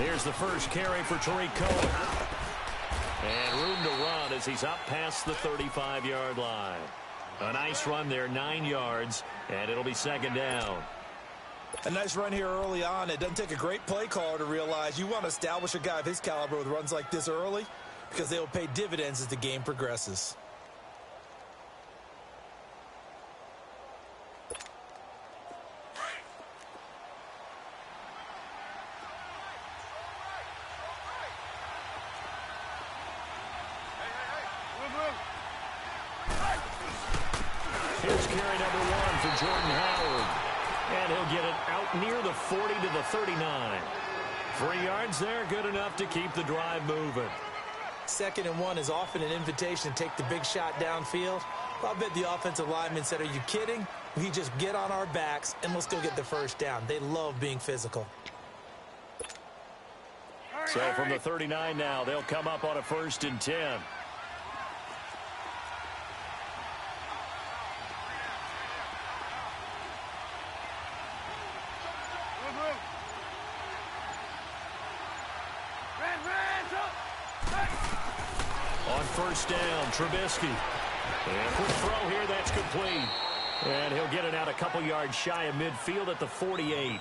Here's the first carry for Tariq Cohen. And room to run as he's up past the 35-yard line. A nice run there, 9 yards, and it'll be second down. A nice run here early on. It doesn't take a great play caller to realize you want to establish a guy of his caliber with runs like this early because they will pay dividends as the game progresses. Here's carry number 1 for Jordan Howard. And he'll get it out near the 40 to the 39. 3 yards there, good enough to keep the drive moving. 2nd and 1 is often an invitation to take the big shot downfield. Well, I bet the offensive lineman said, are you kidding? We just get on our backs and let's go get the first down. They love being physical. So from the 39 now, they'll come up on a 1st and 10. On 1st down, Trubisky. And quick throw here, that's complete. And he'll get it out a couple yards shy of midfield at the 48.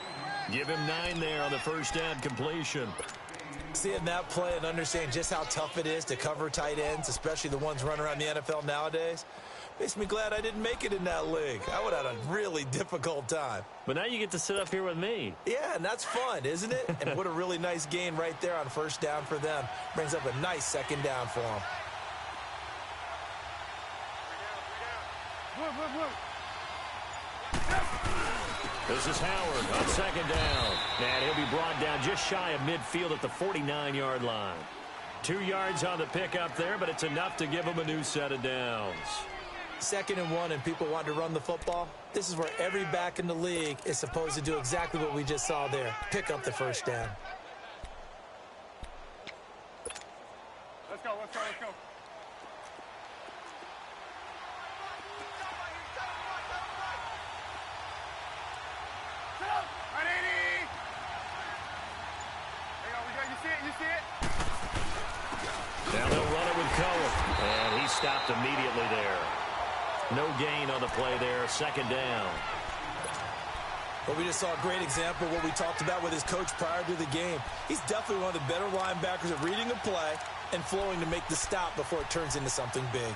Give him 9 there on the 1st down completion. Seeing that play and understanding just how tough it is to cover tight ends, especially the ones running around the NFL nowadays, makes me glad I didn't make it in that league. I would have had a really difficult time. But now you get to sit up here with me. Yeah, and that's fun, isn't it? And what a really nice gain right there on 1st down for them. Brings up a nice 2nd down for them. This is Howard on 2nd down. And he'll be brought down just shy of midfield at the 49-yard line. 2 yards on the pickup there, but it's enough to give him a new set of downs. 2nd and 1 and people want to run the football. This is where every back in the league is supposed to do exactly what we just saw there. Pick up the 1st down. Let's go, let's go, let's go. Now they'll run it with Cohen. And he stopped immediately there. No gain on the play there. 2nd down. But we just saw a great example of what we talked about with his coach prior to the game. He's definitely one of the better linebackers at reading the play and flowing to make the stop before it turns into something big.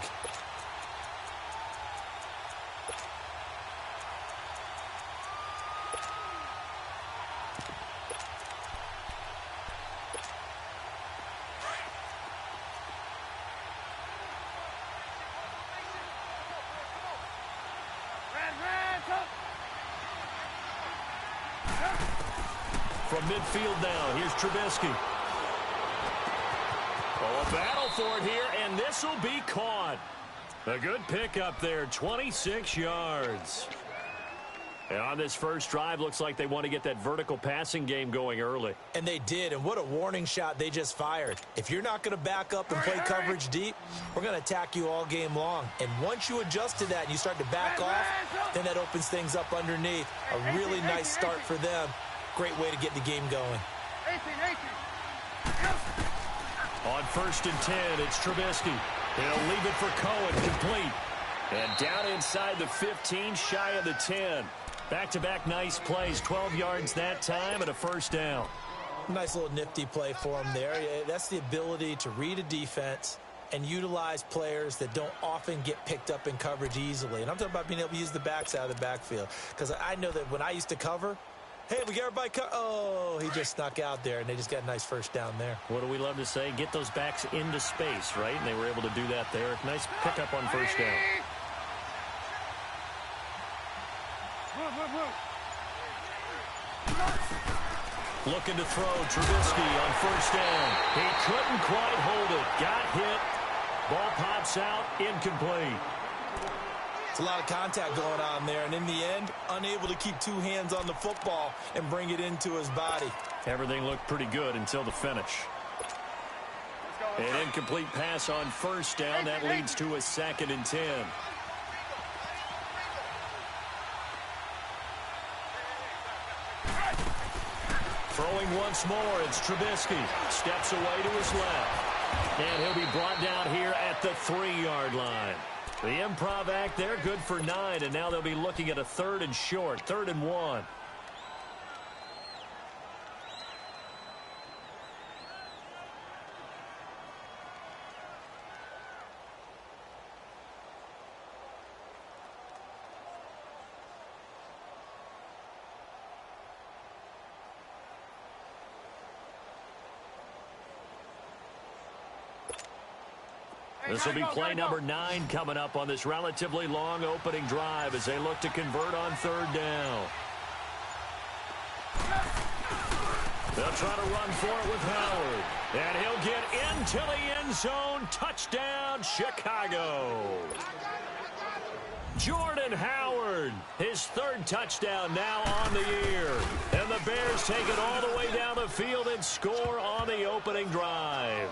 From midfield now, here's Trubisky. Oh, a battle for it here, and this will be caught. A good pickup there, 26 yards. And on this first drive, looks like they want to get that vertical passing game going early. And they did, and what a warning shot they just fired. If you're not going to back up and play coverage deep, we're going to attack you all game long. And once you adjust to that and you start to back off, then that opens things up underneath. A really nice start for them. Great way to get the game going. On 1st and 10, it's Trubisky. He'll leave it for Cohen, complete. And down inside the 15, shy of the 10. Back-to-back nice plays, 12 yards that time and a 1st down. Nice little nifty play for him there. That's the ability to read a defense and utilize players that don't often get picked up in coverage easily. And I'm talking about being able to use the backside of the backfield. Because I know that when I used to cover, hey, we got everybody oh, he just snuck out there, and they just got a nice 1st down there. What do we love to say? Get those backs into space, right? And they were able to do that there. Nice pickup on 1st down. Looking to throw, Trubisky on 1st down. He couldn't quite hold it. Got hit. Ball pops out, incomplete. It's a lot of contact going on there, and in the end, unable to keep 2 hands on the football and bring it into his body. Everything looked pretty good until the finish. An incomplete pass on 1st down. That leads to a 2nd and 10. Throwing once more, it's Trubisky. Steps away to his left. And he'll be brought down here at the 3-yard line. The improv act there, good for 9, and now they'll be looking at a 3rd and short, 3rd and 1. This will be play number 9 coming up on this relatively long opening drive as they look to convert on 3rd down. They'll try to run for it with Howard. And he'll get into the end zone. Touchdown, Chicago. Jordan Howard, his 3rd touchdown now on the year. And the Bears take it all the way down the field and score on the opening drive.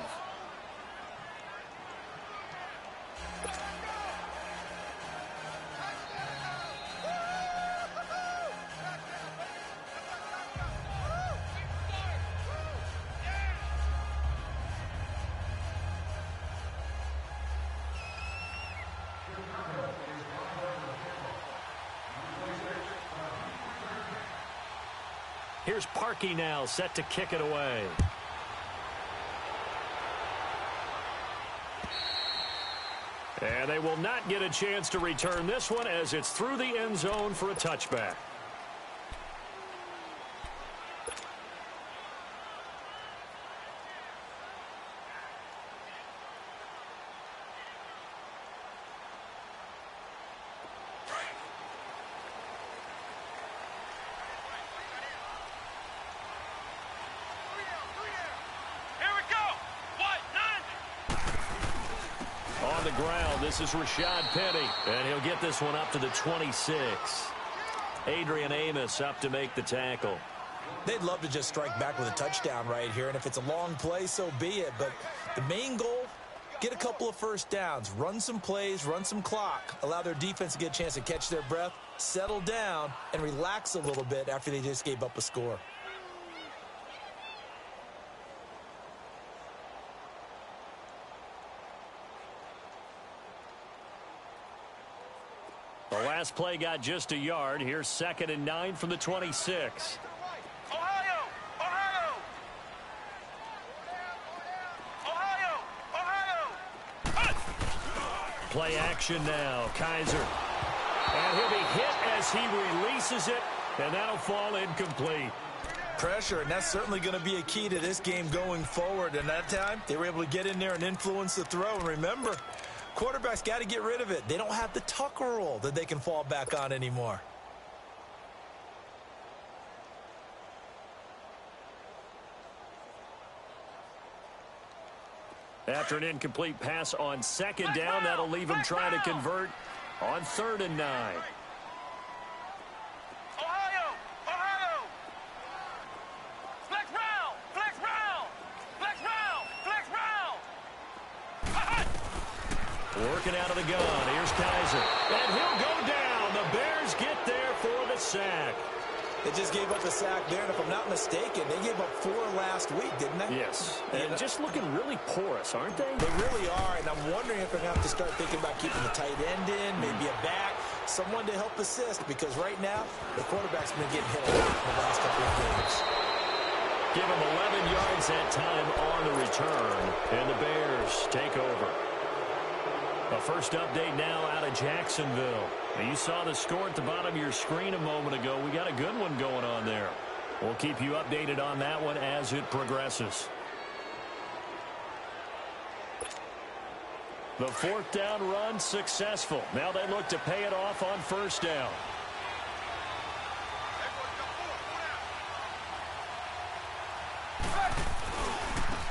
Here's Parkey now, set to kick it away. And they will not get a chance to return this one as it's through the end zone for a touchback. On the ground, this is Rashad Penny, and he'll get this one up to the 26. Adrian Amos up to make the tackle. They'd love to just strike back with a touchdown right here, and if it's a long play, so be it. But the main goal, get a couple of first downs, run some plays, run some clock, allow their defense to get a chance to catch their breath, settle down, and relax a little bit after they just gave up a score. The last play got just a yard. Here's 2nd and 9 from the 26. Ohio! Ohio! Ohio! Ohio! Play action now. Kaiser. And he'll be hit as he releases it, and that'll fall incomplete. Pressure, and that's certainly going to be a key to this game going forward. And that time, they were able to get in there and influence the throw. And remember, quarterbacks got to get rid of it. They don't have the Tucker roll that they can fall back on anymore. After an incomplete pass on 2nd down, that'll leave him trying to convert on 3rd and 9. Ohio! Ohio! Flex round! Flex round! Flex round! Flex round! Working out of the gun. Here's Kaiser. And he'll go down. The Bears get there for the sack. They just gave up a sack there, and if I'm not mistaken, they gave up 4 last week, didn't they? Yes. And just looking really porous, aren't they? They really are, and I'm wondering if they're going to have to start thinking about keeping the tight end in, maybe a back, someone to help assist, because right now, the quarterback's been getting hit a lot in the last couple of games. Give him 11 yards that time on the return, and the Bears take over. A first update now out of Jacksonville. Now, you saw the score at the bottom of your screen a moment ago. We got a good one going on there. We'll keep you updated on that one as it progresses. The 4th down run successful. Now they look to pay it off on 1st down.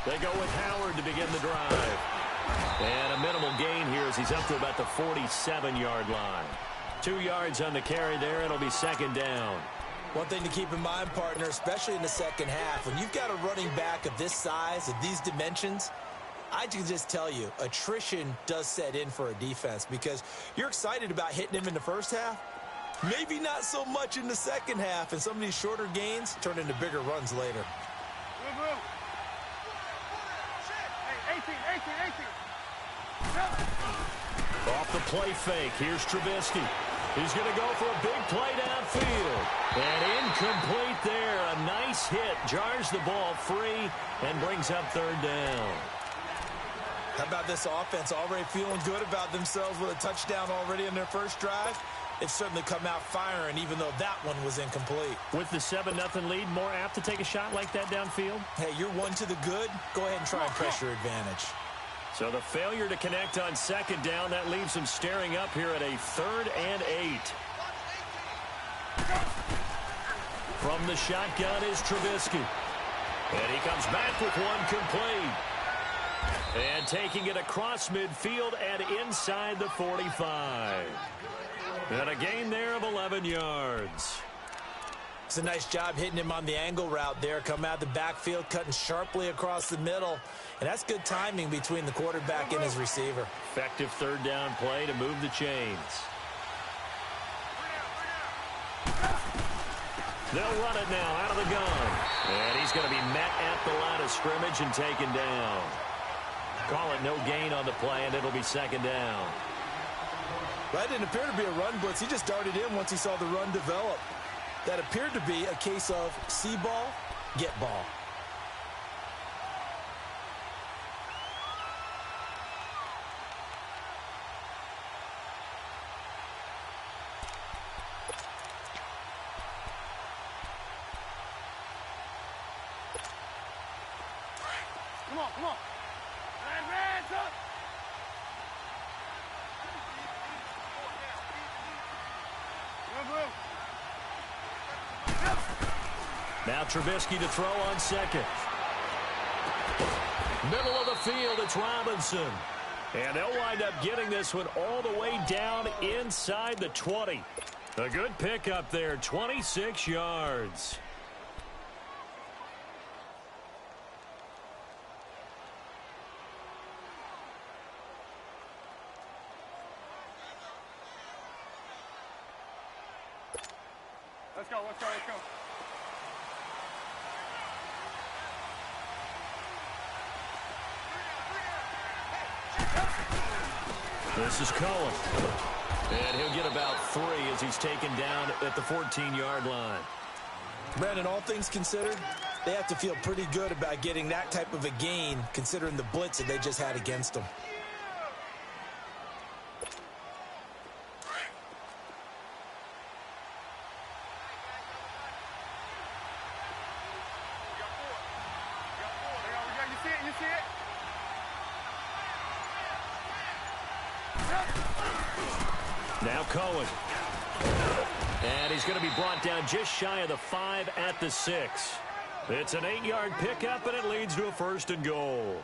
They go with Howard to begin the drive. And a minimal gain here as he's up to about the 47-yard line. 2 yards on the carry there. It'll be 2nd down. One thing to keep in mind, partner, especially in the second half, when you've got a running back of this size, of these dimensions, I can just tell you, attrition does set in for a defense because you're excited about hitting him in the first half. Maybe not so much in the second half, and some of these shorter gains turn into bigger runs later. Hey, 18. Off the play fake, here's Trubisky. He's going to go for a big play downfield. And incomplete there. A nice hit. Jars the ball free and brings up third down. How about this offense already feeling good about themselves with a touchdown already in their first drive? They've certainly come out firing, even though that one was incomplete. With the 7-0 lead, more apt to take a shot like that downfield? Hey, you're one to the good. Go ahead and try and press your advantage. So the failure to connect on second down, that leaves them staring up here at a 3rd and 8. From the shotgun is Trubisky. And he comes back with one complete. And taking it across midfield and inside the 45. And a gain there of 11 yards. It's a nice job hitting him on the angle route there. Come out of the backfield, cutting sharply across the middle. And that's good timing between the quarterback and his receiver. Effective 3rd down play to move the chains. They'll run it now out of the gun. And he's going to be met at the line of scrimmage and taken down. Call it no gain on the play, and it'll be 2nd down. That didn't appear to be a run blitz. He just darted in once he saw the run develop. That appeared to be a case of see ball, get ball. Come on. Hands up. Now Trubisky to throw on second. Middle of the field, it's Robinson. And they'll wind up getting this one all the way down inside the 20. A good pickup there, 26 yards. Let's go. This is Cohen. And he'll get about 3 as he's taken down at the 14-yard line. Brandon, all things considered, they have to feel pretty good about getting that type of a gain, considering the blitz that they just had against them. You see it? Now Cohen. And he's going to be brought down just shy of the 5 at the 6. It's an 8-yard pickup, and it leads to a 1st and goal.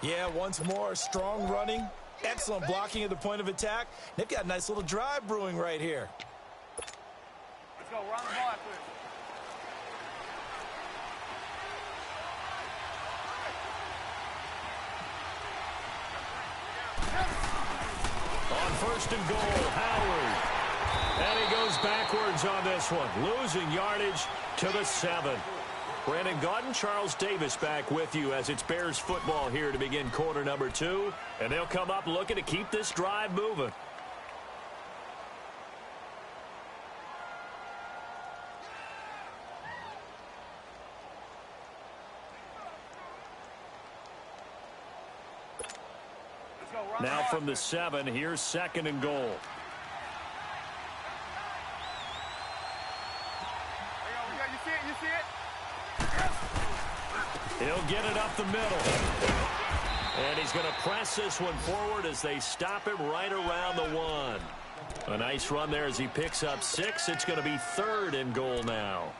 Yeah, once more, strong running, excellent blocking at the point of attack. They've got a nice little drive brewing right here. Let's go. Run the ball after this. On 1st and goal, Howard. And he goes backwards on this one, losing yardage to the 7. Brandon Gaudin, Charles Davis back with you as it's Bears football here to begin quarter number 2. And they'll come up looking to keep this drive moving. Now from the 7, here's 2nd and goal. You see it? He'll get it up the middle. And he's going to press this one forward as they stop him right around the 1. A nice run there as he picks up 6. It's going to be 3rd and goal now.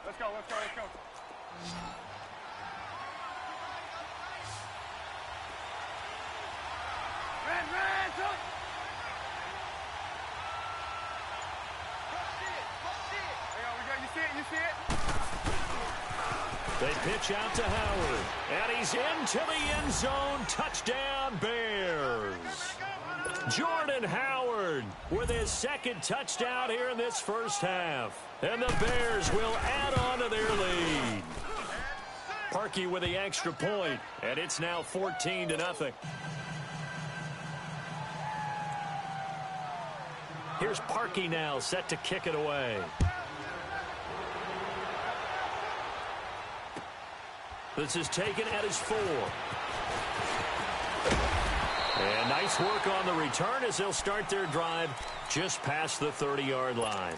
Let's go. You see it? They pitch out to Howard, and he's into the end zone. Touchdown, Bears. Jordan Howard with his second touchdown here in this first half. And the Bears will add on to their lead. Parkey with the extra point, and it's now 14-0. Here's Parkey now, set to kick it away. This is taken at his 4. And nice work on the return as they'll start their drive just past the 30-yard line.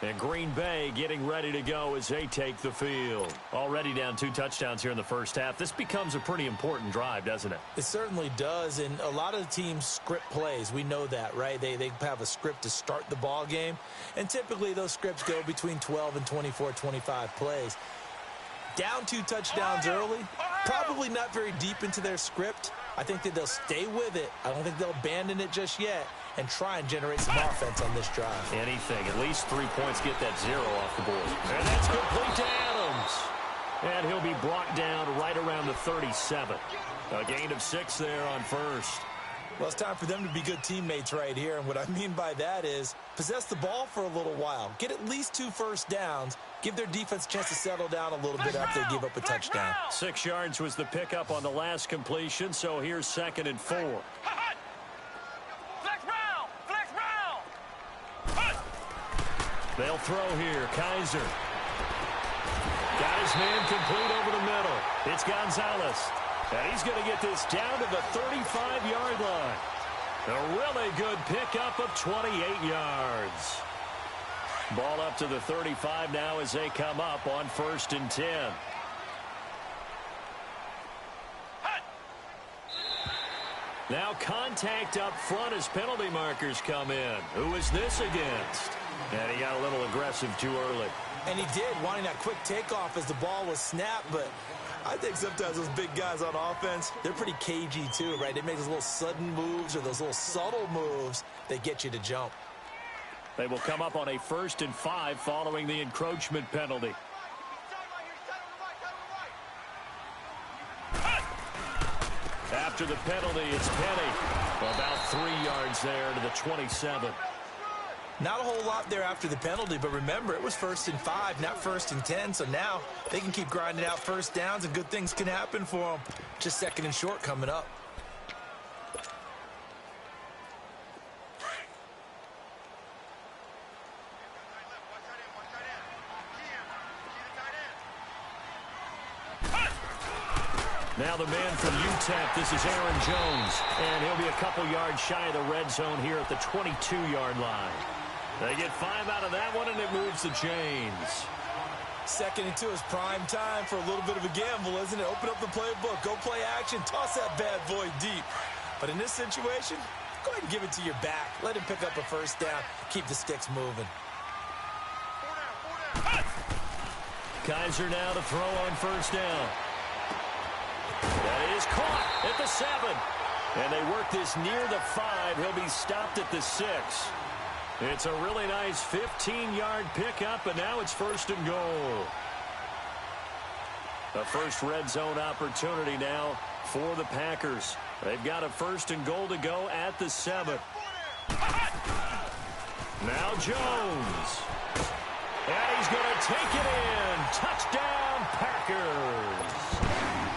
And Green Bay getting ready to go as they take the field. Already down 2 touchdowns here in the first half. This becomes a pretty important drive, doesn't it? It certainly does, and a lot of the teams script plays. We know that, right? They have a script to start the ball game, and typically those scripts go between 12 and 24, 25 plays. Down 2 touchdowns early, probably not very deep into their script. I think that they'll stay with it. I don't think they'll abandon it just yet and try and generate some offense on this drive. Anything. At least 3 points, get that 0 off the board. And that's complete to Adams. And he'll be brought down right around the 37. A gain of 6 there on first. Well, it's time for them to be good teammates right here. And what I mean by that is possess the ball for a little while. Get at least 2 first downs. Give their defense a chance to settle down a little bit after they give up a touchdown. 6 yards was the pickup on the last completion, so here's 2nd and 4. They'll throw here. Kaiser. Got his man complete over the middle. It's Gonzalez. And he's going to get this down to the 35-yard line. A really good pickup of 28 yards. Ball up to the 35 now as they come up on 1st and 10. Now contact up front as penalty markers come in. Who is this against? And he got a little aggressive too early. And he did, wanting that quick takeoff as the ball was snapped, but I think sometimes those big guys on offense, they're pretty cagey too, right? They make those little sudden moves or those little subtle moves that get you to jump. They will come up on a 1st and 5 following the encroachment penalty. After the penalty, it's Penny. About 3 yards there to the 27. Not a whole lot there after the penalty, but remember, it was 1st and 5, not 1st and 10, so now they can keep grinding out first downs and good things can happen for them. Just 2nd and short coming up. Now the man from UTEP, this is Aaron Jones, and he'll be a couple yards shy of the red zone here at the 22-yard line. They get 5 out of that one, and it moves the chains. 2nd and 2 is prime time for a little bit of a gamble, isn't it? Open up the playbook, go play action, toss that bad boy deep. But in this situation, go ahead and give it to your back. Let him pick up a first down, keep the sticks moving. Kaiser now to throw on 1st down. That is caught at the 7. And they work this near the 5. He'll be stopped at the 6. It's a really nice 15-yard pickup, and now it's 1st and goal. The first red zone opportunity now for the Packers. They've got a 1st and goal to go at the 7. Now Jones. And he's going to take it in. Touchdown, Packers.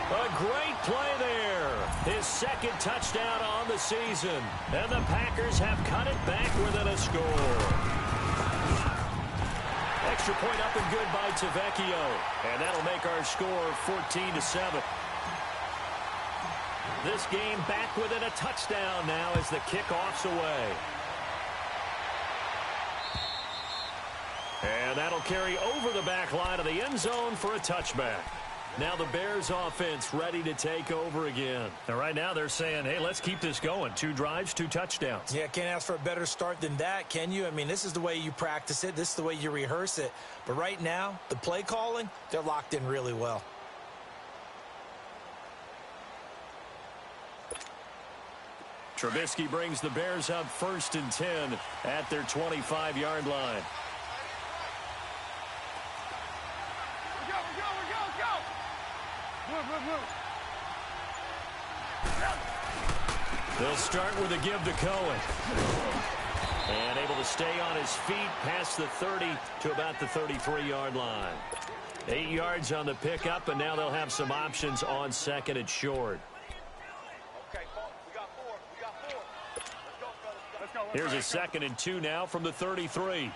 A great play there. His 2nd touchdown on the season. And the Packers have cut it back within a score. Extra point up and good by Tavecchio. And that'll make our score 14-7. This game back within a touchdown now as the kickoff's away. And that'll carry over the back line of the end zone for a touchback. Now the Bears offense ready to take over again. And right now they're saying, hey, let's keep this going. 2 drives, 2 touchdowns. Yeah, can't ask for a better start than that, can you? I mean, this is the way you practice it. This is the way you rehearse it. But right now, the play calling, they're locked in really well. Trubisky brings the Bears up 1st and 10 at their 25-yard line. They'll start with a give to Cohen. And able to stay on his feet past the 30 to about the 33-yard line. 8 yards on the pickup, and now they'll have some options on second and short. Okay, we got 4. We got 4. Let's go, fellas. Let's go. Here's a 2nd and 2 now from the 33.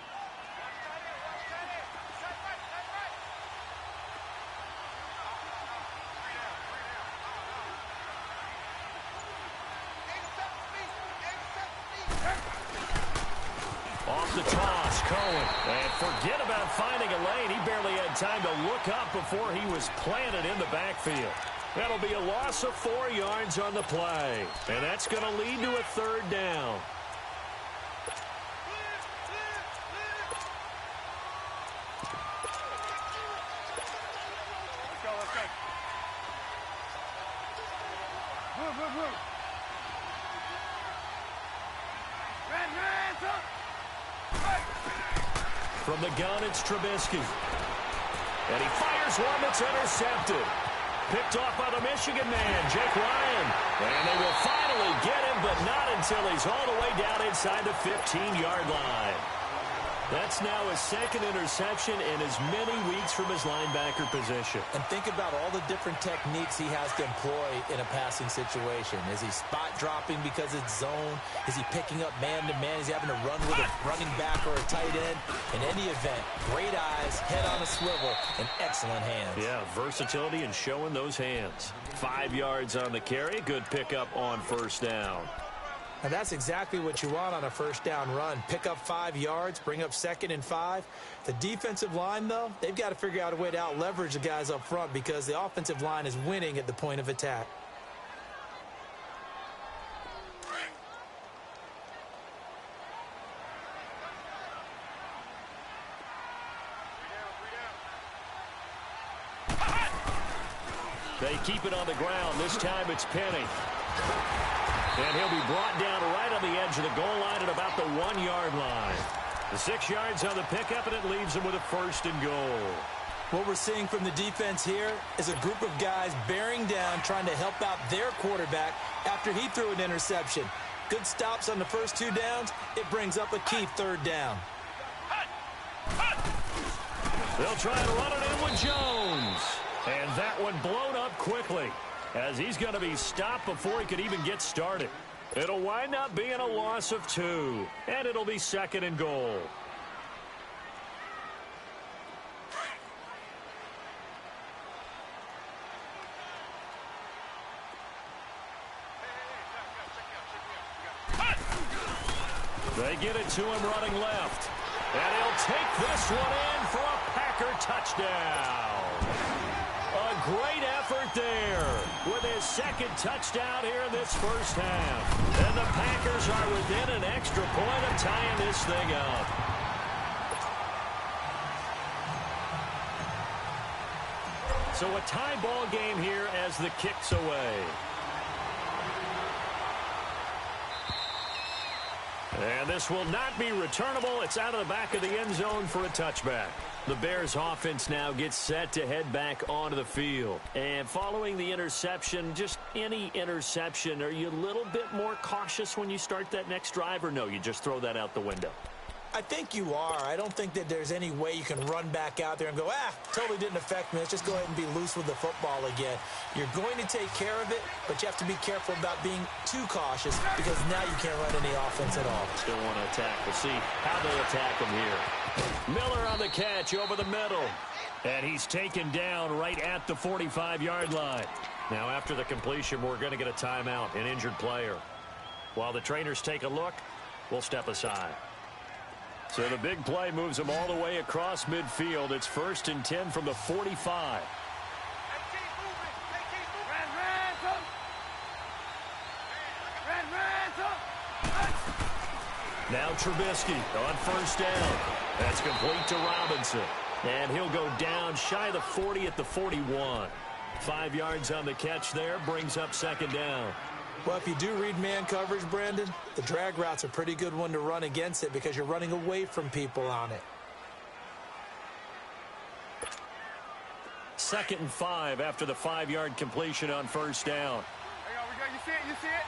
Off the toss, Cohen. And forget about finding a lane. He barely had time to look up before he was planted in the backfield. That'll be a loss of 4 yards on the play. And that's going to lead to a 3rd down. Let's go, let's go. Move, move, move. Hands up. From the gun, it's Trubisky. And he fires one that's intercepted. Picked off by the Michigan man, Jake Ryan. And they will finally get him, but not until he's all the way down inside the 15-yard line. That's now his 2nd interception in as many weeks from his linebacker position. And think about all the different techniques he has to employ in a passing situation. Is he spot dropping because it's zone? Is he picking up man-to-man? Is he having to run with a running back or a tight end? In any event, great eyes, head on a swivel, and excellent hands. Yeah, versatility and showing those hands. 5 yards on the carry. Good pickup on 1st down. Now that's exactly what you want on a 1st down run. Pick up 5 yards, bring up 2nd and 5. The defensive line, though, they've got to figure out a way to out-leverage the guys up front because the offensive line is winning at the point of attack. They keep it on the ground. This time it's Penny. And he'll be brought down right on the edge of the goal line at about the 1-yard line. The 6 yards on the pickup, and it leaves him with a 1st and goal. What we're seeing from the defense here is a group of guys bearing down, trying to help out their quarterback after he threw an interception. Good stops on the first 2 downs. It brings up a key 3rd down. They'll try to run it in with Jones. And that one blown up quickly, as he's going to be stopped before he could even get started. It'll wind up being a loss of 2, and it'll be 2nd and goal. They get it to him running left. And he'll take this one in for a Packer touchdown. A great effort there with his 2nd touchdown here in this 1st half. And the Packers are within an extra point of tying this thing up. So a tie ball game here as the kick's away. And this will not be returnable. It's out of the back of the end zone for a touchback. The Bears offense now gets set to head back onto the field. And following the interception, just any interception, are you a little bit more cautious when you start that next drive, or no, you just throw that out the window? I think you are. I don't think that there's any way you can run back out there and go, totally didn't affect me. Let's just go ahead and be loose with the football again. You're going to take care of it, but you have to be careful about being too cautious because now you can't run any offense at all. Still want to attack. We'll see how they attack him here. Miller on the catch over the middle. And he's taken down right at the 45-yard line. Now after the completion, we're going to get a timeout, an injured player. While the trainers take a look, we'll step aside. So the big play moves them all the way across midfield. It's 1st and 10 from the 45. Now Trubisky on 1st down. That's complete to Robinson. And he'll go down shy of the 40 at the 41. 5 yards on the catch there, brings up 2nd down. Well, if you do read man coverage, Brandon, the drag route's a pretty good one to run against it because you're running away from people on it. 2nd and 5 after the 5-yard completion on 1st down. Hey, yo, you see it? You see it?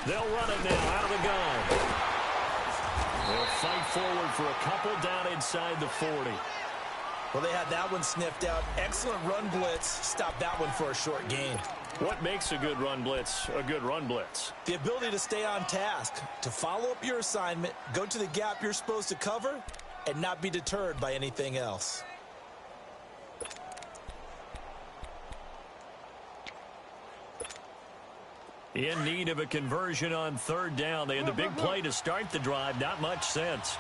They'll run it now out of the gun. They'll fight forward for a couple down inside the 40. Well, they had that one sniffed out. Excellent run blitz. Stop that one for a short gain. What makes a good run blitz a good run blitz? The ability to stay on task, to follow up your assignment, go to the gap you're supposed to cover, and not be deterred by anything else. In need of a conversion on third down. They had the big play to start the drive. Not much sense.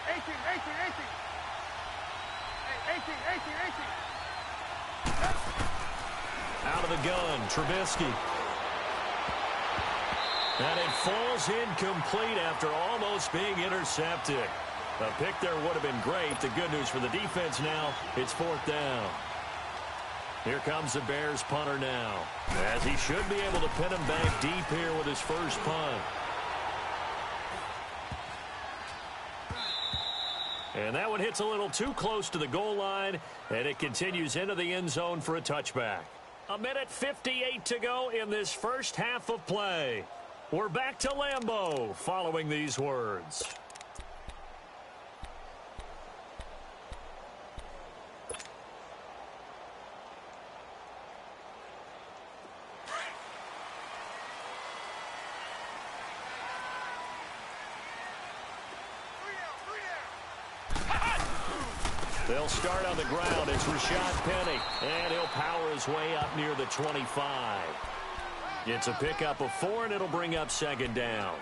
Hey, 18. Hey, 18. Out of the gun, Trubisky. And it falls incomplete after almost being intercepted. A pick there would have been great. The good news for the defense now, it's fourth down. Here comes the Bears punter now, as he should be able to pin him back deep here with his first punt. And that one hits a little too close to the goal line, and it continues into the end zone for a touchback. 1:58 to go in this first half of play. We're back to Lambeau following these words. They'll start on the ground. It's Rashad Penny, and he'll power his way up near the 25. It's a pickup of 4, and it'll bring up second down.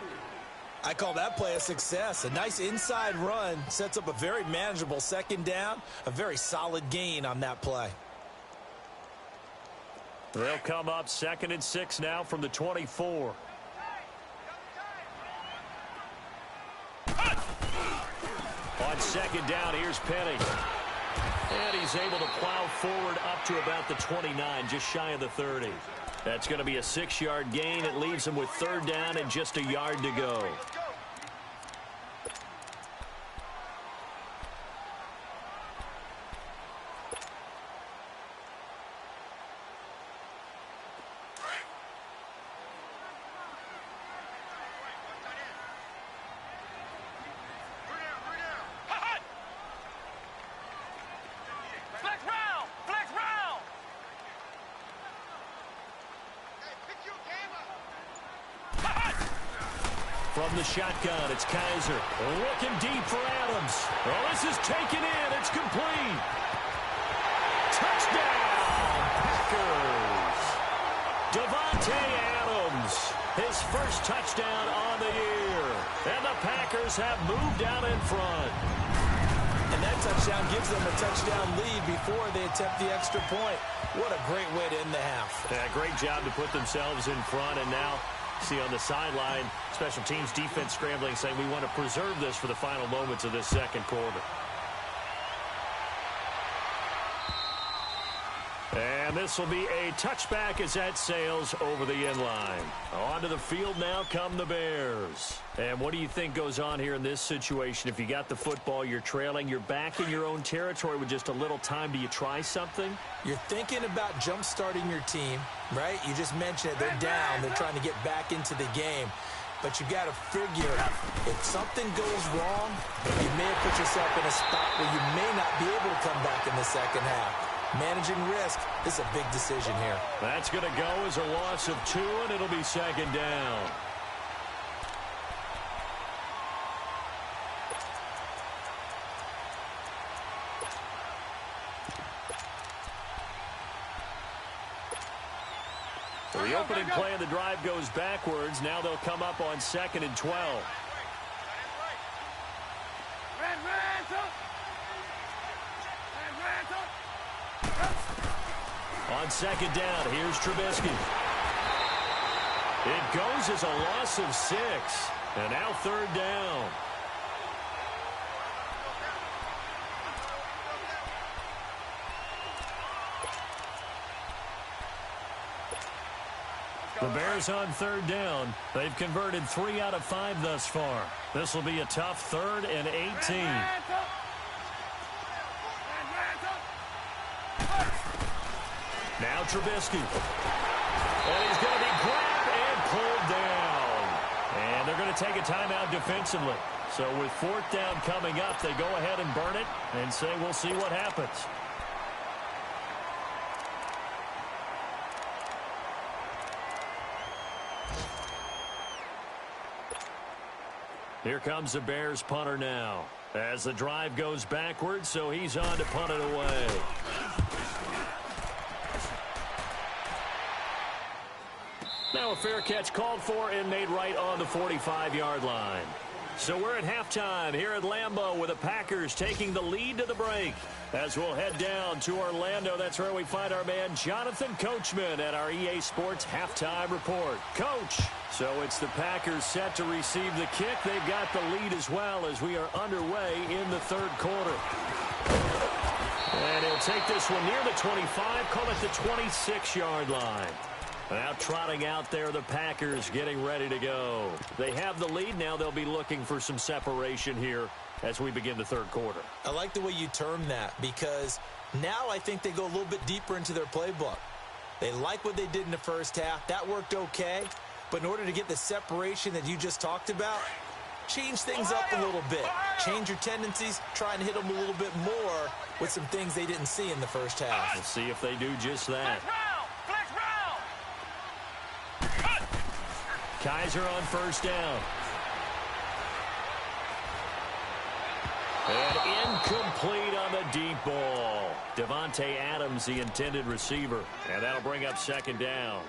I call that play a success. A nice inside run sets up a very manageable second down, a very solid gain on that play. They'll come up 2nd and 6 now from the 24. On second down, here's Penny. And he's able to plow forward up to about the 29, just shy of the 30. That's going to be a 6-yard gain. It leaves him with third down and just a yard to go. From the shotgun, it's Kaiser. Looking deep for Adams. Oh, this is taken in. It's complete. Touchdown, Packers. Davante Adams, his first touchdown on the year. And the Packers have moved out in front. And that touchdown gives them a touchdown lead before they attempt the extra point. What a great way to end the half. Yeah, great job to put themselves in front, and now see on the sideline, special teams defense scrambling, saying we want to preserve this for the final moments of this second quarter. And this will be a touchback as that sails over the end line. Onto the field now come the Bears. And what do you think goes on here in this situation? If you got the football, you're trailing, you're back in your own territory with just a little time. Do you try something? You're thinking about jump-starting your team, right? You just mentioned it. They're down. They're trying to get back into the game. But you got to figure if something goes wrong, you may have put yourself in a spot where you may not be able to come back in the second half. Managing risk is a big decision here. That's going to go as a loss of 2, and it'll be second down. The opening play of the drive goes backwards. Now they'll come up on 2nd and 12. On second down, here's Trubisky. It goes as a loss of 6. And now third down. The Bears on third down. They've converted 3 out of 5 thus far. This will be a tough 3rd and 18. Now Trubisky. And he's going to be grabbed and pulled down. going to take a timeout defensively. So with fourth down coming up, they go ahead and burn it and say we'll see what happens. Here comes the Bears punter now. As the drive goes backwards, so he's on to punt it away. Now a fair catch called for and made right on the 45-yard line. So we're at halftime here at Lambeau with the Packers taking the lead to the break. As we'll head down to Orlando, that's where we find our man Jonathan Coachman at our EA Sports Halftime Report. Coach, so it's the Packers set to receive the kick. They've got the lead as well as we are underway in the third quarter. And he'll take this one near the 25, call it the 26-yard line. Now trotting out there, the Packers getting ready to go. They have the lead. Now they'll be looking for some separation here as we begin the third quarter. I like the way you term that because now I think they go a little bit deeper into their playbook. They like what they did in the first half. That worked okay. But in order to get the separation that you just talked about, change things up a little bit. Change your tendencies. Try and hit them a little bit more with some things they didn't see in the first half. We'll see if they do just that. Kaiser on first down. And incomplete on the deep ball. Devontae Adams, the intended receiver. And that'll bring up second down.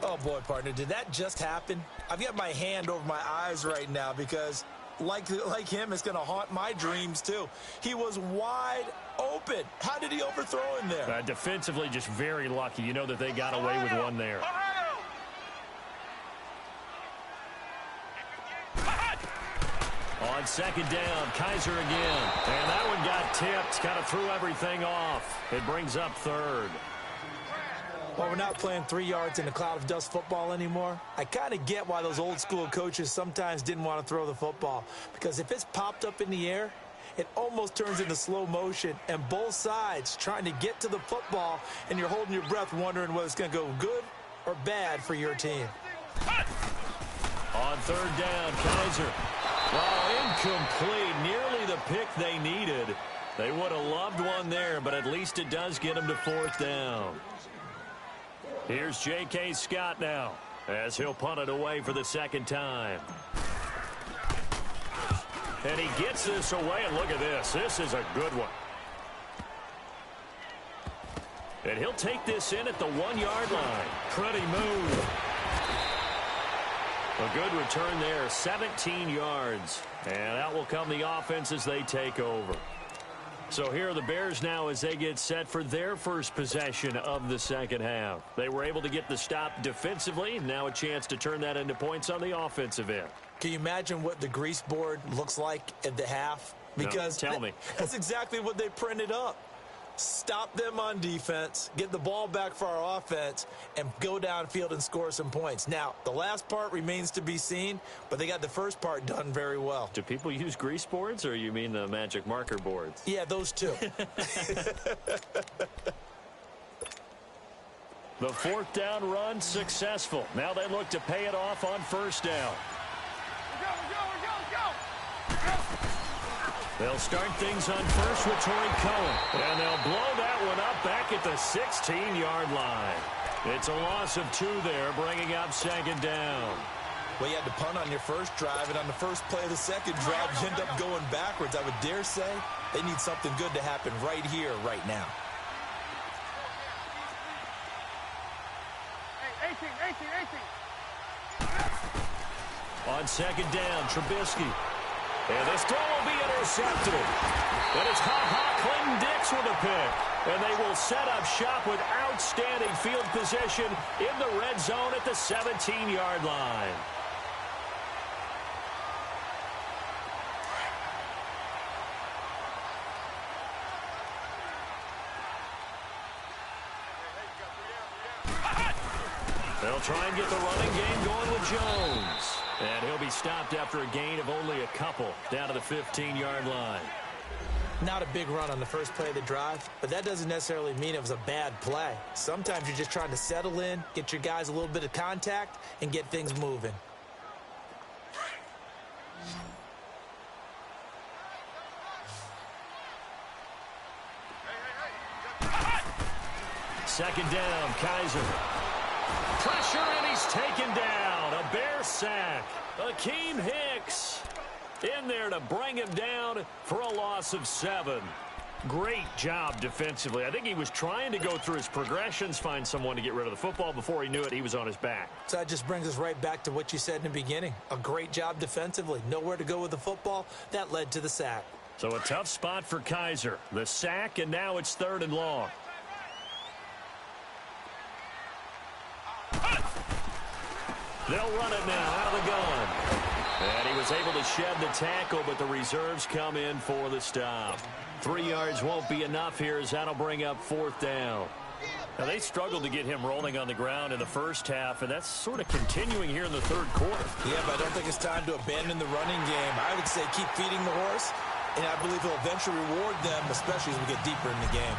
Oh, boy, partner, did that just happen? I've got my hand over my eyes right now because, like him, it's going to haunt my dreams, too. He was wide open. How did he overthrow him there? Defensively, just very lucky. You know that they got away with one there. On second down, Kaiser again. And that one got tipped, kind of threw everything off. It brings up third. Well, we're not playing 3 yards in a cloud of dust football anymore. I kind of get why those old school coaches sometimes didn't want to throw the football. Because if it's popped up in the air, it almost turns into slow motion. And both sides trying to get to the football, and you're holding your breath wondering whether it's going to go good or bad for your team. On third down, Kaiser. Well, incomplete. Nearly the pick they needed. They would have loved one there, but at least it does get them to fourth down. Here's J.K. Scott now as he'll punt it away for the second time. And he gets this away, and look at this. This is a good one. And he'll take this in at the 1-yard line. Pretty move. A good return there, 17 yards. And out will come the offense as they take over. So here are the Bears now as they get set for their first possession of the second half. They were able to get the stop defensively. Now a chance to turn that into points on the offensive end. Can you imagine what the grease board looks like at the half? Because no, tell me. That's exactly what they printed up. Stop them on defense, get the ball back for our offense, and go downfield and score some points. Now, the last part remains to be seen, but they got the first part done very well. Do people use grease boards, or you mean the magic marker boards? Yeah, those two. The fourth down run successful. Now they look to pay it off on first down. They'll start things on first with Torrey Cohen. And they'll blow that one up back at the 16-yard line. It's a loss of 2 there, bringing up second down. Well, you had to punt on your first drive, and on the first play of the second drive, you end up going backwards. I would dare say they need something good to happen right here, right now. Hey, 18. On second down, Trubisky. And this throw will be intercepted. And it's Clinton Dix with a pick. And they will set up shop with outstanding field position in the red zone at the 17-yard line. They'll try and get the running game going with Jones. And he'll be stopped after a gain of only a couple down to the 15-yard line. Not a big run on the first play of the drive, but that doesn't necessarily mean it was a bad play. Sometimes you're just trying to settle in, get your guys a little bit of contact, and get things moving. Second down, Kaiser. Pressure, and he's taken down. A Bear sack. Akeem Hicks in there to bring him down for a loss of 7. Great job defensively. I think he was trying to go through his progressions, find someone to get rid of the football. Before he knew it, he was on his back. So that just brings us right back to what you said in the beginning. A great job defensively. Nowhere to go with the football. That led to the sack. So a tough spot for Kaiser. The sack, and now it's 3rd and long. They'll run it now out of the gun. And he was able to shed the tackle, but the reserves come in for the stop. 3 yards won't be enough here as that'll bring up 4th down. Now, they struggled to get him rolling on the ground in the first half, and that's sort of continuing here in the 3rd quarter. Yeah, but I don't think it's time to abandon the running game. I would say keep feeding the horse, and I believe he'll eventually reward them, especially as we get deeper in the game.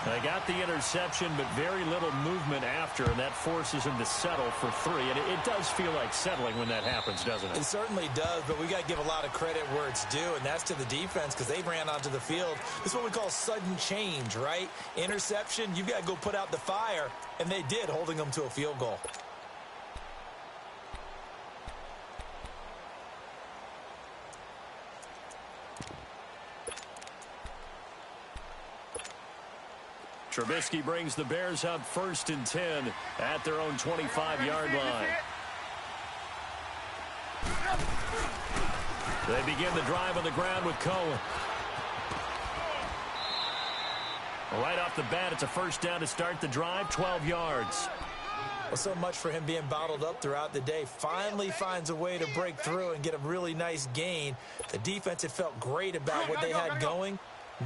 They got the interception, but very little movement after, and that forces him to settle for 3. And it does feel like settling when that happens, doesn't it? It certainly does, but we got to give a lot of credit where it's due, and that's to the defense because they ran onto the field. This is what we call sudden change, right? Interception, you've got to go put out the fire, and they did, holding them to a field goal. Trubisky brings the Bears up 1st and 10 at their own 25-yard line. They begin the drive on the ground with Cohen. Right off the bat, it's a 1st down to start the drive, 12 yards. Well, so much for him being bottled up throughout the day. Finally finds a way to break through and get a really nice gain. The defense had felt great about what they had going.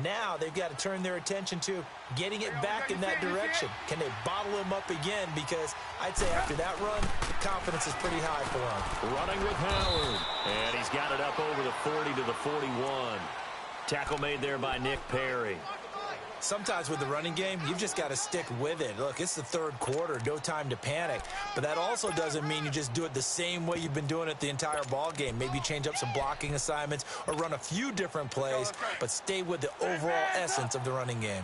Now they've got to turn their attention to getting it back in that direction. Can they bottle him up again? Because I'd say after that run, confidence is pretty high for him. Running with Howard. And he's got it up over the 40 to the 41. Tackle made there by Nick Perry. Sometimes with the running game, you've just got to stick with it. Look, it's the 3rd quarter, no time to panic. But that also doesn't mean you just do it the same way you've been doing it the entire ball game. Maybe change up some blocking assignments or run a few different plays, but stay with the overall essence of the running game.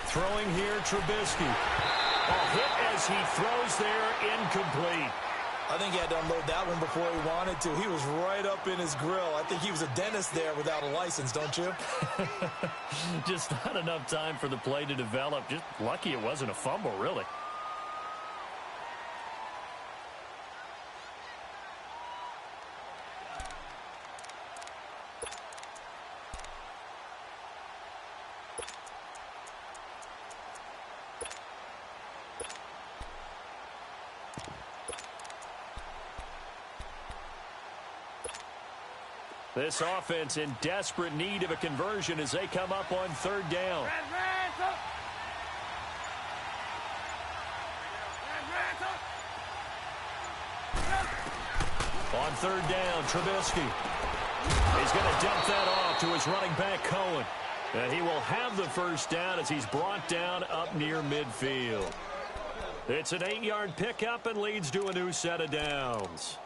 Throwing here, Trubisky. A hit as he throws there, incomplete. I think he had to unload that one before he wanted to. He was right up in his grill. I think he was a dentist there without a license, don't you? Just not enough time for the play to develop. Just lucky it wasn't a fumble, really. This offense in desperate need of a conversion as they come up on 3rd down. On 3rd down, Trubisky. He's going to dump that off to his running back, Cohen. And he will have the 1st down as he's brought down up near midfield. It's an 8-yard pickup and leads to a new set of downs.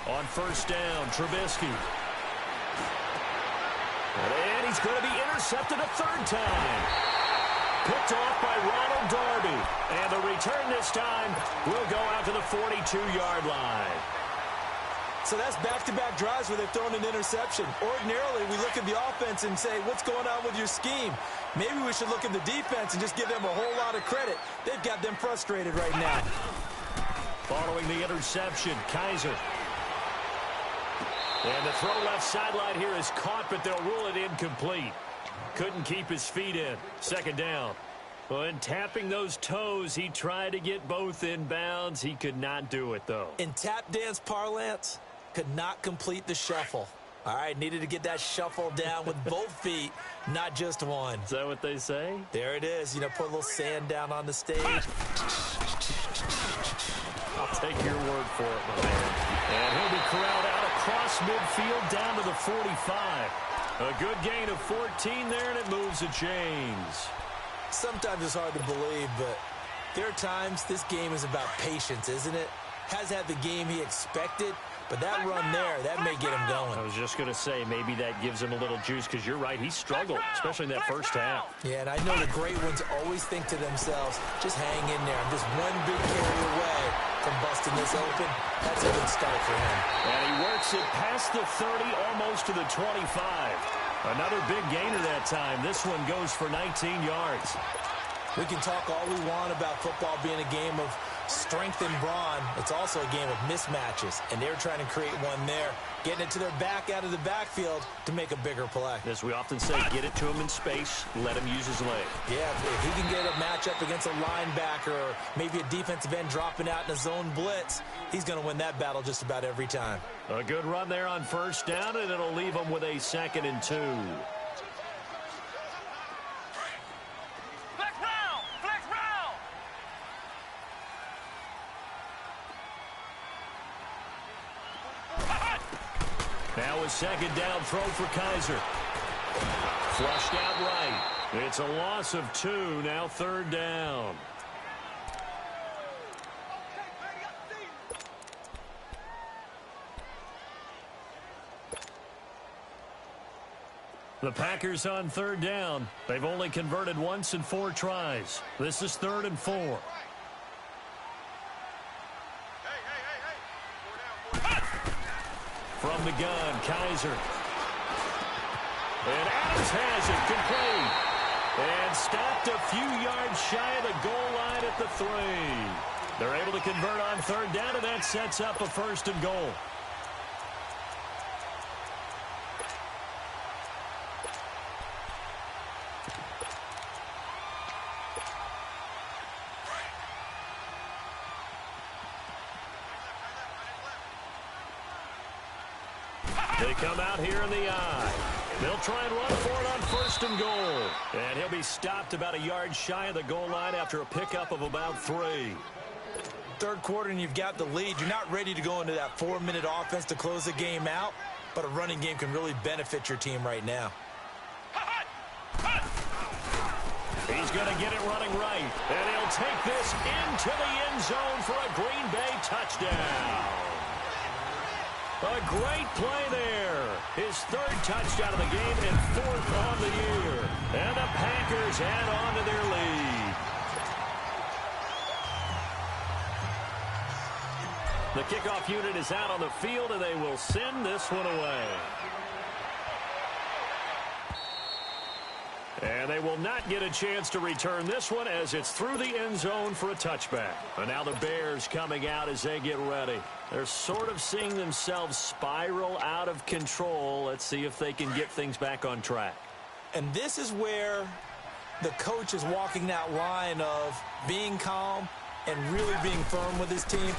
On 1st down, Trubisky. And he's going to be intercepted a 3rd time. Picked off by Ronald Darby. And the return this time will go out to the 42-yard line. So that's back-to-back drives where they've thrown an interception. Ordinarily, we look at the offense and say, what's going on with your scheme? Maybe we should look at the defense and just give them a whole lot of credit. They've got them frustrated right now. Following the interception, Kaiser. And the throw left sideline here is caught, but they'll rule it incomplete. Couldn't keep his feet in. 2nd down. When tapping those toes, he tried to get both in bounds. He could not do it, though. In tap dance parlance, could not complete the shuffle. All right, needed to get that shuffle down with both feet, not just one. Is that what they say? There it is. You know, put a little sand down on the stage. take your word for it, my man. And he'll be corralled out across midfield down to the 45. A good gain of 14 there, and it moves the chains. Sometimes it's hard to believe, but there are times this game is about patience, isn't it? Has had the game he expected, but that run there, that may get him going. I was just going to say, maybe that gives him a little juice, because you're right, he struggled, especially in that first half. Yeah, and I know the great ones always think to themselves, just hang in there. I'm just one big carry away from busting this open. That's a good start for him. And he works it past the 30, almost to the 25. Another big gainer that time. This one goes for 19 yards. We can talk all we want about football being a game of strength and brawn. It's also a game of mismatches, and they're trying to create one there, getting it to their back out of the backfield to make a bigger play. As we often say, get it to him in space, let him use his leg. Yeah, if he can get a matchup against a linebacker or maybe a defensive end dropping out in a zone blitz, he's going to win that battle just about every time. A good run there on first down, and it'll leave him with a 2nd and 2. Now a 2nd down throw for Kaiser. Flushed out right. It's a loss of 2, now 3rd down. The Packers on 3rd down. They've only converted once in 4 tries. This is 3rd and 4. From the gun, Kaiser. And Adams has it, complete. And stopped a few yards shy of the goal line at the 3. They're able to convert on 3rd down, and that sets up a 1st and goal. They come out here in the eye. They'll try and run for it on 1st and goal. And he'll be stopped about a yard shy of the goal line after a pickup of about 3. 3rd quarter and you've got the lead. You're not ready to go into that 4-minute offense to close the game out, but a running game can really benefit your team right now. He's going to get it running right. And he'll take this into the end zone for a Green Bay touchdown. A great play there. His 3rd touchdown of the game and 4th on the year. And the Packers add on to their lead. The kickoff unit is out on the field, and they will send this one away. And they will not get a chance to return this one as it's through the end zone for a touchback. And now the Bears coming out as they get ready. They're sort of seeing themselves spiral out of control. Let's see if they can get things back on track. And this is where the coach is walking that line of being calm and really being firm with his team.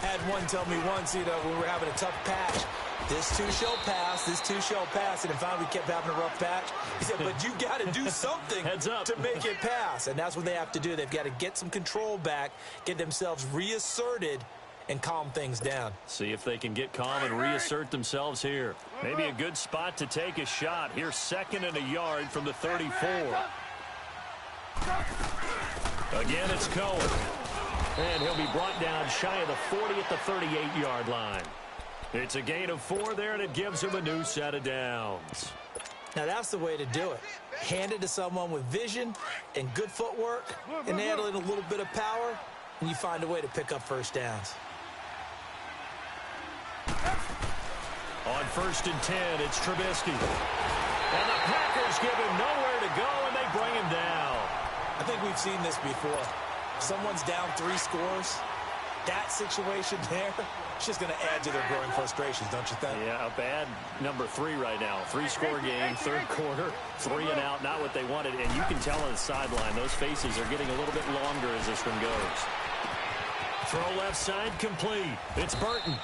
Had one tell me once, when we were having a tough patch, this too shall pass, this too shall pass. And finally we kept having a rough patch. He said, but you got to do something Heads up. to make it pass. And that's what they have to do. They've got to get some control back, get themselves reasserted, and calm things down. See if they can get calm and reassert themselves here. Maybe a good spot to take a shot. Here's 2nd and a yard from the 34. Again, it's Cohen. And he'll be brought down shy of the 40 at the 38-yard line. It's a gain of 4 there, and it gives him a new set of downs. Now, that's the way to do it. Hand it to someone with vision and good footwork, and add in a little bit of power, and you find a way to pick up 1st downs. On 1st and 10, it's Trubisky. And the Packers give him nowhere to go, and they bring him down. I think we've seen this before. Someone's down 3 scores. That situation there, it's just going to add to their growing frustrations, don't you think? Yeah, a bad number 3 right now. 3-score game, 3rd quarter, 3 and out, not what they wanted. And you can tell on the sideline, those faces are getting a little bit longer as this one goes. Throw left side, complete. It's Burton.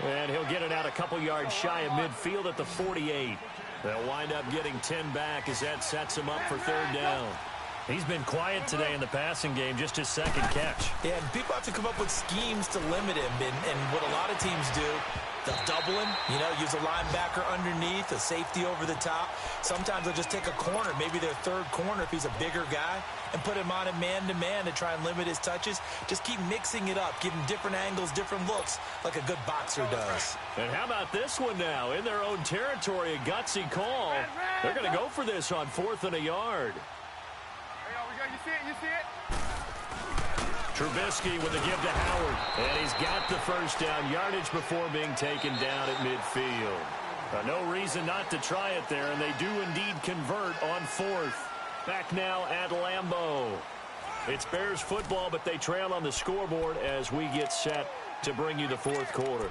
And he'll get it out a couple yards shy of midfield at the 48. They'll wind up getting 10 back as that sets them up for 3rd down. He's been quiet today in the passing game, just his second catch. Yeah, and people have to come up with schemes to limit him. And what a lot of teams do, they'll double him, use a linebacker underneath, a safety over the top. Sometimes they'll just take a corner, maybe their third corner if he's a bigger guy, and put him on a man-to-man to try and limit his touches. Just keep mixing it up, give him different angles, different looks, like a good boxer does. And how about this one now? In their own territory, a gutsy call. They're going to go for this on 4th and a yard. You see it? Trubisky with the give to Howard. And he's got the first down yardage before being taken down at midfield. No reason not to try it there, and they do indeed convert on 4th. Back now at Lambeau. It's Bears football, but they trail on the scoreboard as we get set to bring you the 4th quarter.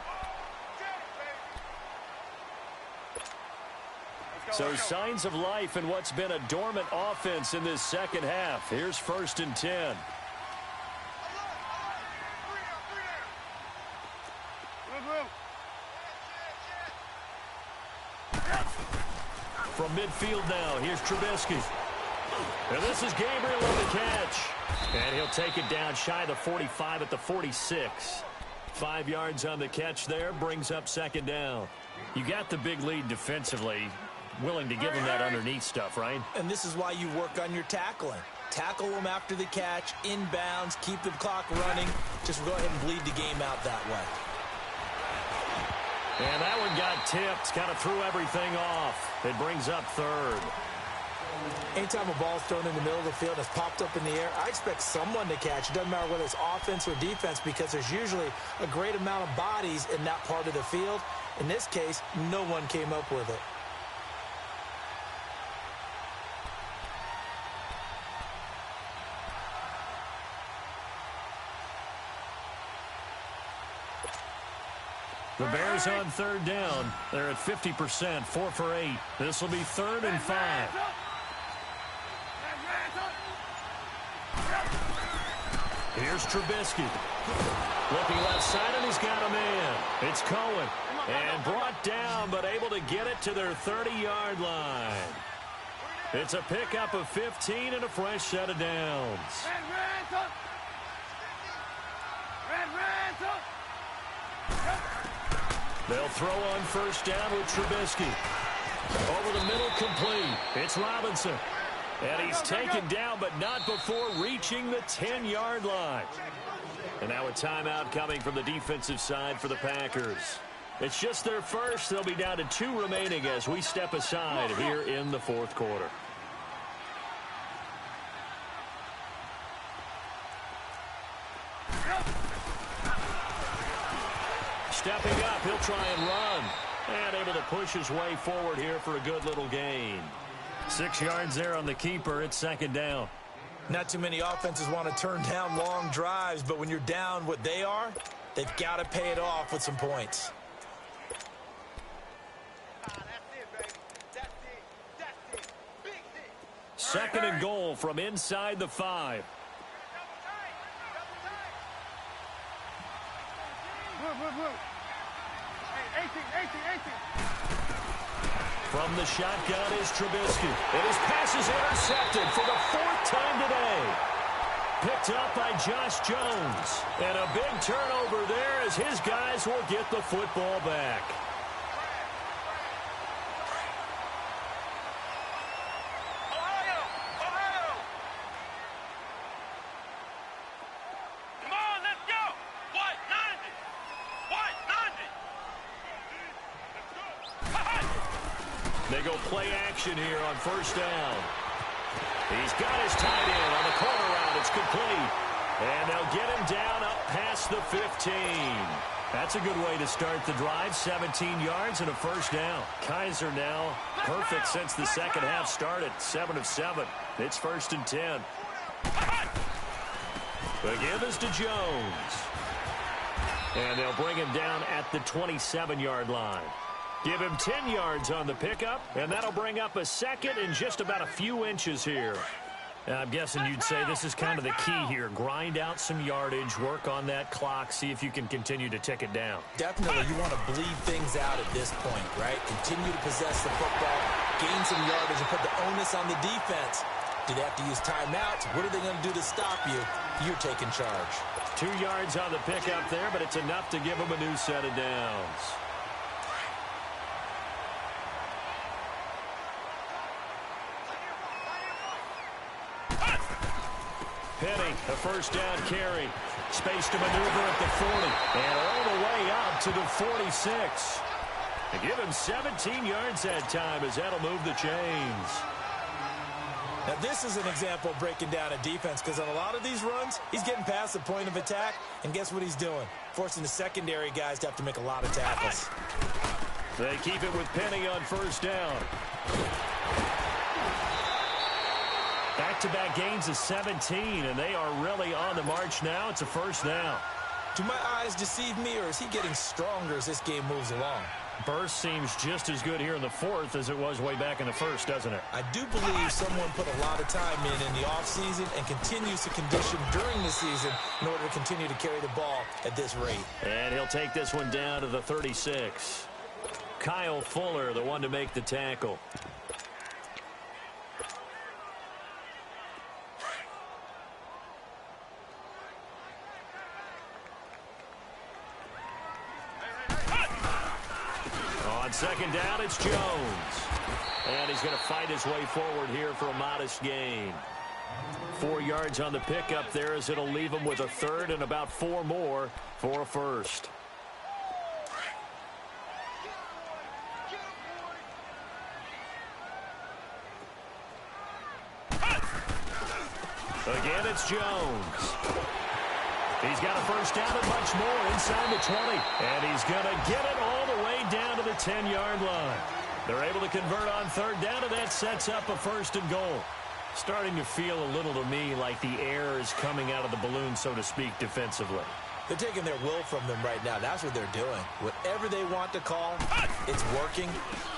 So signs of life in what's been a dormant offense in this second half. Here's 1st and 10. From midfield now, here's Trubisky. And this is Gabriel on the catch. And he'll take it down shy of the 45 at the 46. 5 yards on the catch there, brings up 2nd down. You got the big lead defensively. Willing to give him that underneath stuff, right? And this is why you work on your tackling. Tackle them after the catch, inbounds, keep the clock running. Just go ahead and bleed the game out that way. And that one got tipped, kind of threw everything off. It brings up 3rd. Anytime a ball's thrown in the middle of the field and it's popped up in the air, I expect someone to catch. It doesn't matter whether it's offense or defense because there's usually a great amount of bodies in that part of the field. In this case, no one came up with it. The Bears on 3rd down. They're at 50%, 4 for 8. This will be 3rd and 5. Here's Trubisky. Looking left side, and he's got a man. It's Cohen. And brought down, but able to get it to their 30-yard line. It's a pickup of 15 and a fresh set of downs. They'll throw on 1st down with Trubisky. Over the middle, complete. It's Robinson. And he's taken down, but not before reaching the 10-yard line. And now a timeout coming from the defensive side for the Packers. It's just their first. They'll be down to 2 remaining as we step aside here in the 4th quarter. Stepping up, he'll try and run. And able to push his way forward here for a good little gain. 6 yards there on the keeper. It's 2nd down. Not too many offenses want to turn down long drives, but when you're down what they are, they've got to pay it off with some points. Second and goal from inside the 5. From the shotgun is Trubisky. And his pass is intercepted for the 4th time today. Picked up by Josh Jones. And a big turnover there as his guys will get the football back. They go play action here on 1st down. He's got his tight end on the corner route. It's complete. And they'll get him down up past the 15. That's a good way to start the drive. 17 yards and a 1st down. Kaiser now perfect since the second half started. 7 of 7. It's 1st and 10. The give is to Jones. And they'll bring him down at the 27-yard line. Give him 10 yards on the pickup, and that'll bring up a 2nd in just about a few inches here. I'm guessing you'd say this is kind of the key here. Grind out some yardage, work on that clock, see if you can continue to tick it down. Definitely, you want to bleed things out at this point, right? Continue to possess the football, gain some yardage, and put the onus on the defense Do they have to use timeouts? What are they going to do to stop you? You're taking charge. 2 yards on the pickup there, but it's enough to give them a new set of downs. Penny, a first down carry. Space to maneuver at the 40. And all the way up to the 46. They give him 17 yards that time as that'll move the chains. Now, this is an example of breaking down a defense because on a lot of these runs, he's getting past the point of attack, and guess what he's doing? Forcing the secondary guys to have to make a lot of tackles. They keep it with Penny on first down. Back-to-back gains of 17, and they are really on the march now. It's a first down. Do my eyes deceive me, or is he getting stronger as this game moves along? Burst seems just as good here in the fourth as it was way back in the first, doesn't it? I do believe someone put a lot of time in the offseason and continues to condition during the season in order to continue to carry the ball at this rate. And he'll take this one down to the 36. Kyle Fuller, the one to make the tackle. On second down, it's Jones. And he's going to fight his way forward here for a modest gain. 4 yards on the pickup there as it'll leave him with a third and about 4 more for a first. Again, it's Jones. He's got a first down and much more inside the 20. And he's going to get it all the way down to the 10-yard line. They're able to convert on third down, and that sets up a first and goal. Starting to feel a little to me like the air is coming out of the balloon, so to speak, defensively. They're taking their will from them right now. That's what they're doing. Whatever they want to call, it's working.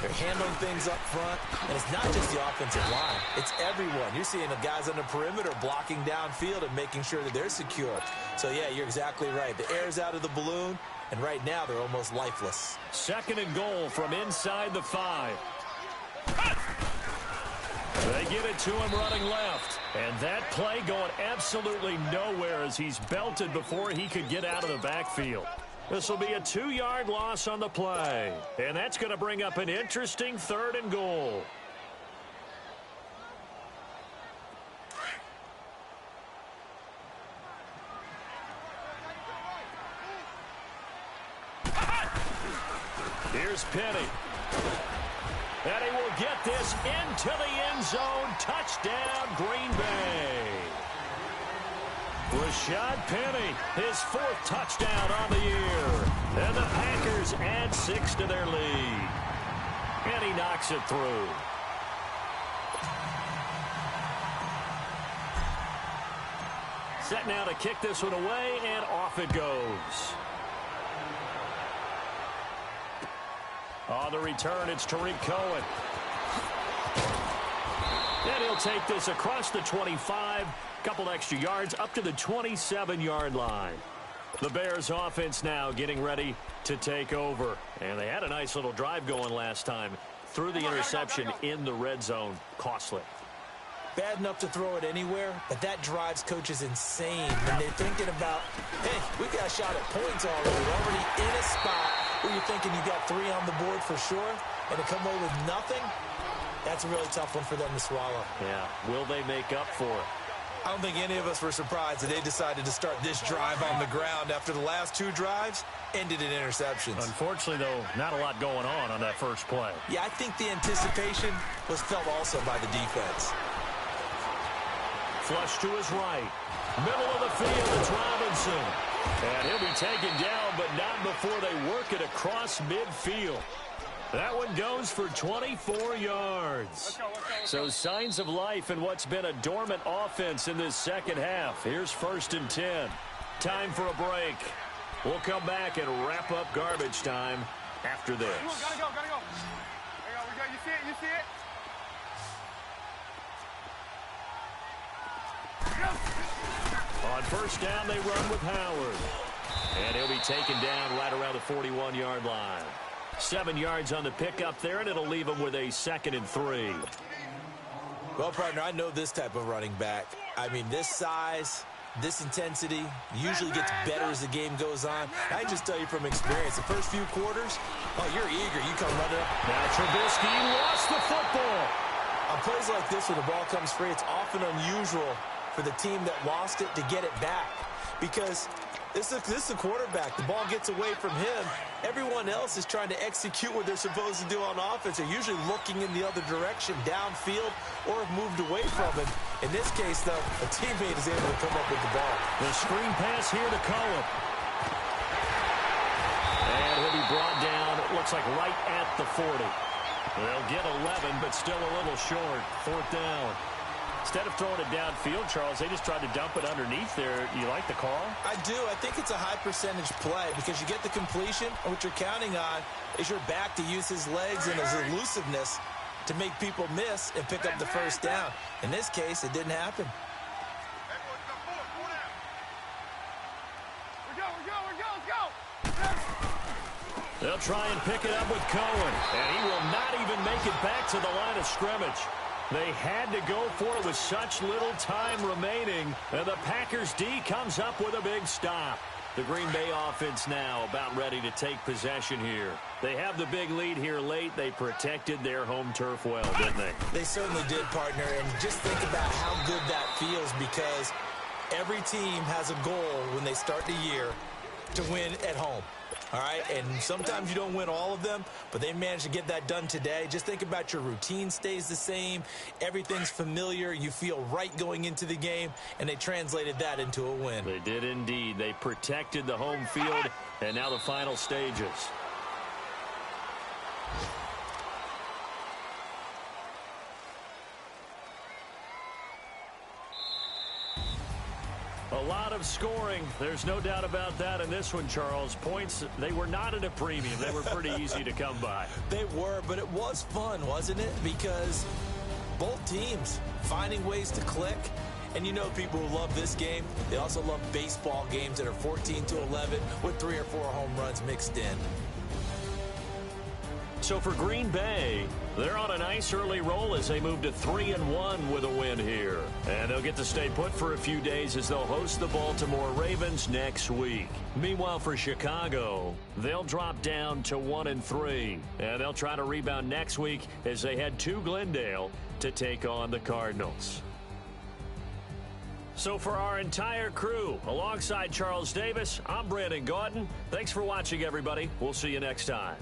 They're handling things up front. And it's not just the offensive line. It's everyone. You're seeing the guys on the perimeter blocking downfield and making sure that they're secure. So, yeah, you're exactly right. The air's out of the balloon, and right now they're almost lifeless. Second and goal from inside the 5. They get it to him running left. And that play going absolutely nowhere as he's belted before he could get out of the backfield. This will be a 2-yard loss on the play. And that's going to bring up an interesting third and goal. Here's Penny. And he will get this into the end zone. Touchdown, Green Bay. Rashad Penny, his 4th touchdown on the year. And the Packers add 6 to their lead. And he knocks it through. Set now to kick this one away, and off it goes. On the return, it's Tariq Cohen. And he'll take this across the 25, couple extra yards up to the 27-yard line. The Bears offense now getting ready to take over. And they had a nice little drive going last time. Threw the interception in the red zone. Costly. Bad enough to throw it anywhere, but that drives coaches insane when they're thinking about, hey, we got a shot at points already. We're already in a spot where you're thinking you got 3 on the board for sure, and to come away with nothing, that's a really tough one for them to swallow. Yeah, will they make up for it? I don't think any of us were surprised that they decided to start this drive on the ground after the last 2 drives ended in interceptions. Unfortunately, though, not a lot going on that first play. Yeah, I think the anticipation was felt also by the defense. Flush to his right. Middle of the field, it's Robinson. And he'll be taken down, but not before they work it across midfield. That one goes for 24 yards. So signs of life in what's been a dormant offense in this second half. Here's 1st and 10. Time for a break. We'll come back and wrap up garbage time after this. Gotta go. There we go. You see it? On first down, they run with Howard. And he'll be taken down right around the 41-yard line. 7 yards on the pickup there, and it'll leave him with a 2nd and 3. Well, partner, I know this type of running back. I mean, this size, this intensity usually gets better as the game goes on. I can just tell you from experience, the first few quarters, oh, you're eager. You come running up. Now Trubisky lost the football. On plays like this, when the ball comes free, it's often unusual for the team that lost it to get it back. Because this is a quarterback. The ball gets away from him. Everyone else is trying to execute what they're supposed to do on offense. They're usually looking in the other direction, downfield, or have moved away from him. In this case, though, a teammate is able to come up with the ball. The screen pass here to Cohen. And he'll be brought down, it looks like right at the 40. They'll get 11, but still a little short. 4th down. Instead of throwing it downfield, Charles, they just tried to dump it underneath there. You like the call? I do. I think it's a high percentage play because you get the completion, and what you're counting on is your back to use his legs and his elusiveness to make people miss and pick up the first down. In this case, it didn't happen. They'll try and pick it up with Cohen, and he will not even make it back to the line of scrimmage. They had to go for it with such little time remaining, and the Packers D comes up with a big stop. The Green Bay offense now about ready to take possession here. They have the big lead here late. They protected their home turf well, didn't they? They certainly did, partner, and just think about how good that feels because every team has a goal when they start the year to win at home. All right, and sometimes you don't win all of them, but they managed to get that done today. Just think about your routine stays the same. Everything's familiar. You feel right going into the game, and they translated that into a win. They did indeed. They protected the home field, and now the final stages. A lot of scoring. There's no doubt about that in this one, Charles. Points, they were not at a premium. They were pretty easy to come by. They were, but it was fun, wasn't it? Because both teams finding ways to click. And you know people who love this game, they also love baseball games that are 14-11 with 3 or 4 home runs mixed in. So for Green Bay, they're on a nice early roll as they move to 3-1 with a win here. And they'll get to stay put for a few days as they'll host the Baltimore Ravens next week. Meanwhile, for Chicago, they'll drop down to 1-3. And they'll try to rebound next week as they head to Glendale to take on the Cardinals. So for our entire crew, alongside Charles Davis, I'm Brandon Gaudin. Thanks for watching, everybody. We'll see you next time.